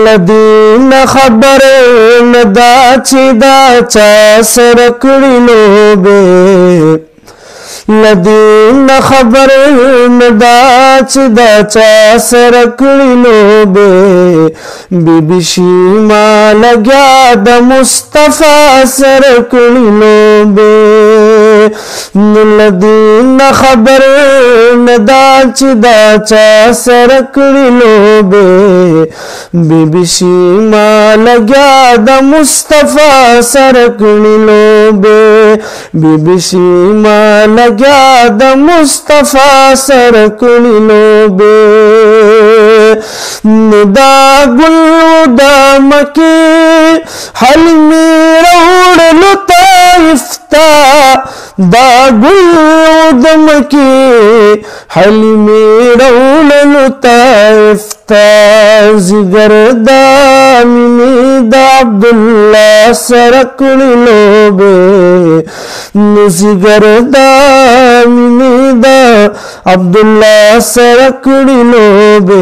لدین خبر ندا چی دا چا سرکڑی لوبے لدین خبر ندا چی دا چا سرکڑی لوبے بی بی شیما لگیا دا مصطفیٰ سرکڑی لوبے لدین خبر ندا چی دا چا سرکڑی لوبے بی بی شیما لگیا دا مصطفیٰ سرکڑی لوبے بی بی شیما لگیا دا مصطفیٰ سرکڑی لوبے دا گل دا مکی حلمی روڑ لطائف تا دا گل دا مکی حلمی روڑ لطائف تا زگر دا مینی دا عبداللہ سرکڑی لوبے زگر دا مینی دا عبداللہ سرکڑی لوبے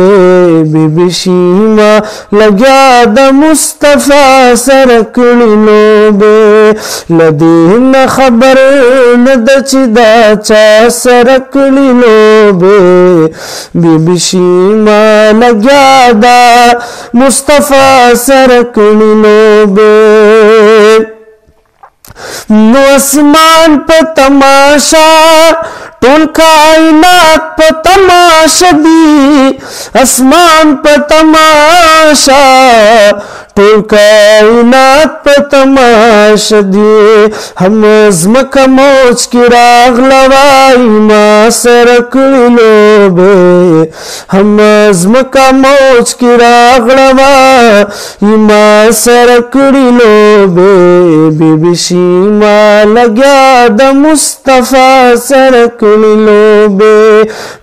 بی بی شیما لگیا دا مصطفیٰ سرکڑی لوبے لدین خبر ندا چی دا چا سرکڑی لوبے بی بی شیما لگیا دا مصطفیٰ سرکڑی لوبے نو اسمان پا تماشا ټول کائنات پا تماشا دی اسمان پا تماشا ټول کائنات پا تماشا دی هم ازمکا موج کی راغلوائی ما سرکڑی لوبے هم ازمکا موج کی راغلوائی ما سرکڑی لوبے بی بی شیما لگیا دا مصطفیٰ سرکڑی لوبے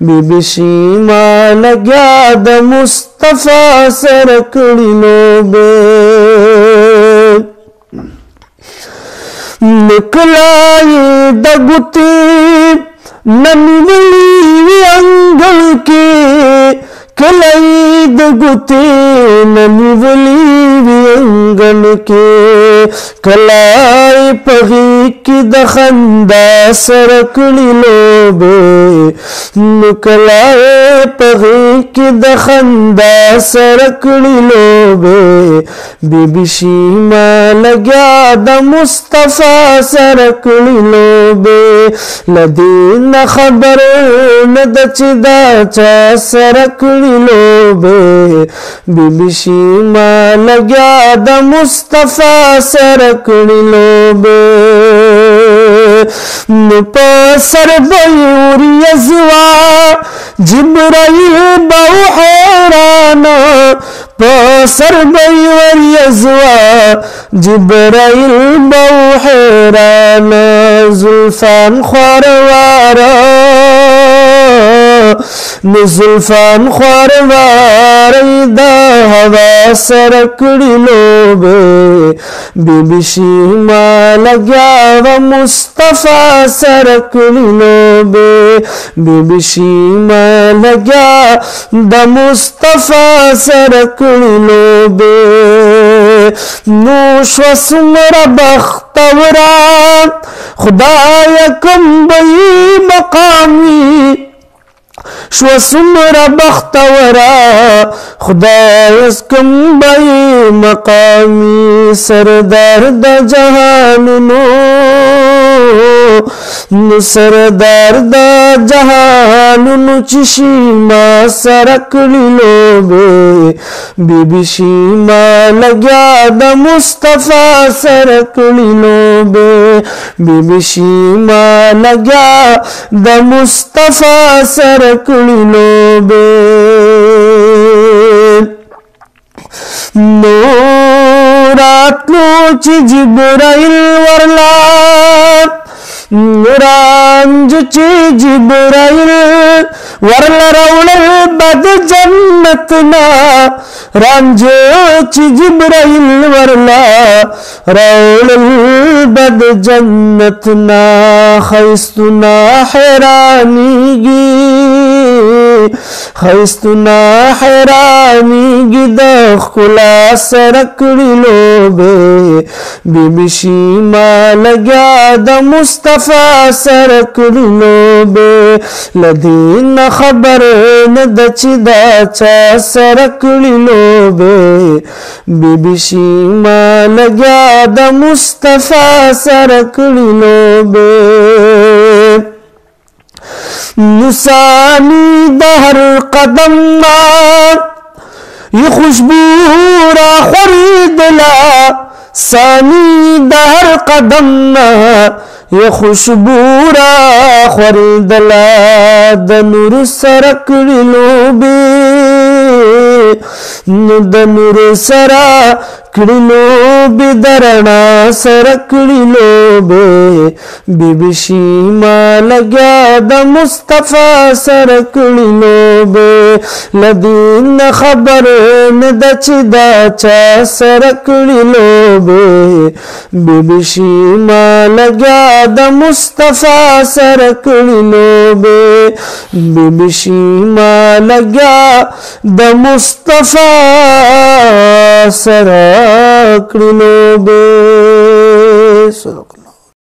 بی بی شیما لگیا دا مصطفیٰ سرکڑی لوبے نکلائی دا گتی ننولی انگل کے کلائی دا گتی ننولی انگل کے کلائی پغی کی دا خندا سرکڑی لوبے نکلائی پغی کی دا خندا سرکڑی لوبے بی بی شیما لگیا دا مصطفیٰ سرکڑی لوبے لدین خبر ندا چی دا چا سرکڑی لوبے بی بی شیما لگیا دا مصطفیٰ سرکڑی لوبے نپا سر بیوری ازوا جبرائیل باو حیرانا پا سر بیوری ازوا جبرائیل باو حیرانا زلفان خواروارا نزلفان خوارواری دا ہوا سرکڑی لوبے بی بی شیما لگیا و مصطفیٰ سرکڑی لوبے بی بی شیما لگیا دا مصطفیٰ سرکڑی لوبے نوش و سمر بختورا خدایا کم بئی مقامی شو سمر بختورا خدایس کم بئی مقامی سردار دا جہانونو سردار دا جہانونو چی شیما سرکڑی لوبے بی بی شیما لگیا دا مصطفیٰ سرکڑی لوبے بی بی شیما لگیا دا مصطفیٰ سرکڑی لوبے نوراتلو چی جبرائیل ورلا نورانج چی جبرائیل ورلا رولل بد جنتنا رانجو چی جبرائیل ورلا رولل بد جنتنا خیستنا حیرانی گی خیستنا حیرانیږي د ښکلا سره کړي لوبې بیبي شیما لګیا د مصطفی سره کړي لوبې له دې نه خبر نه ده چې دا چا سره کړي لوبې بیبي شیما لګیا د مصطفی سره کړي لوبې نسانی د هر قدم ما ی خوشبو را خوریدلا سانی د هر قدم ما ی خوشبو را خوریدلا د نور سره کړي لوبې نو د نور سره کړي لوبې د رڼا سره کړي لوبې بیبي شیما لګیا د مصطفی سره کړي لوبې له دې نه خبر نه ده چې دا چا سره کړي لوبې بیبي شیما لګیا د مصطفی سره کړي لوبې بیبي شیما لګیا د مصطفی سره کړي لوبې